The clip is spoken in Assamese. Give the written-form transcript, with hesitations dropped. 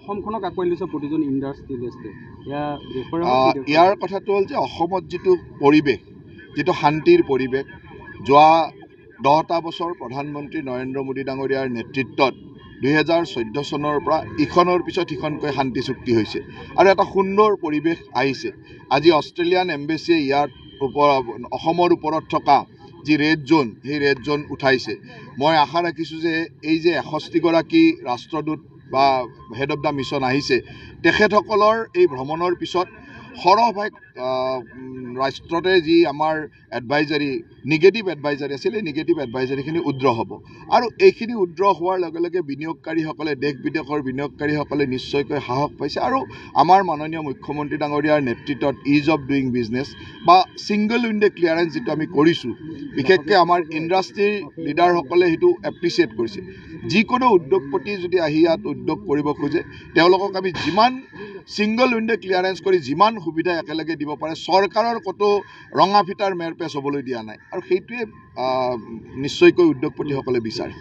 অসমখনক আঁকোৱালি লৈছে প্ৰতিজন ইণ্ডাষ্ট্ৰিয়েলিষ্টে। ইয়াৰ কথাটো হ'ল যে অসমত যিটো পৰিৱেশ, যিটো শান্তিৰ পৰিৱেশ, যোৱা 10টা বছৰ প্ৰধানমন্ত্ৰী নৰেন্দ্ৰ মোদী ডাঙৰীয়াৰ নেতৃত্বত 2014 চনৰ পৰা ইখনৰ পিছত সিখনকৈ শান্তি চুক্তি হৈছে আৰু এটা সুন্দৰ পৰিৱেশ আহিছে। আজি অষ্ট্ৰেলিয়ান এম্বেচিয়ে ইয়াৰ অসমৰ ওপৰত থকা যি ৰেড জোন, সেই ৰেড জোন উঠাইছে। মই আশা ৰাখিছোঁ যে এই যে 61গৰাকী ৰাষ্ট্ৰদূত বা হেড অফ দ্য মিছন আহিছে, তেখেতসকলৰ এই ভ্ৰমণৰ পিছত সৰহভাগ ৰাষ্ট্ৰতে যি আমাৰ এডভাইজাৰী, নিগেটিভ এডভাইজাৰী আছিল, এই নিগেটিভ এডভাইজাৰীখিনি উদ্ৰ হ'ব আৰু এইখিনি উদ্ৰ হোৱাৰ লগে লগে বিনিয়োগকাৰীসকলে, দেশ বিদেশৰ বিনিয়োগকাৰীসকলে নিশ্চয়কৈ সাহস পাইছে আৰু আমাৰ মাননীয় মুখ্যমন্ত্ৰী ডাঙৰীয়াৰ নেতৃত্বত ইজ অফ ডুইং বিজনেছ বা ছিংগল উইণ্ডো ক্লিয়াৰেঞ্চ যিটো আমি কৰিছোঁ, বিশেষকৈ আমাৰ ইণ্ডাষ্ট্ৰীৰ লিডাৰসকলে সেইটো এপ্ৰিচিয়েট কৰিছে। যিকোনো উদ্যোগপতি যদি আহি ইয়াত উদ্যোগ কৰিব খোজে, তেওঁলোকক আমি যিমান ছিংগল উইণ্ডো ক্লিয়াৰেঞ্চ কৰি যিমান সুবিধা একেলগে দিব পাৰে, চৰকাৰৰ ক'তো ৰঙা ফিটাৰ মেৰপেচ হ'বলৈ দিয়া নাই আৰু সেইটোৱে নিশ্চয়কৈ উদ্যোগপতিসকলে বিচাৰে।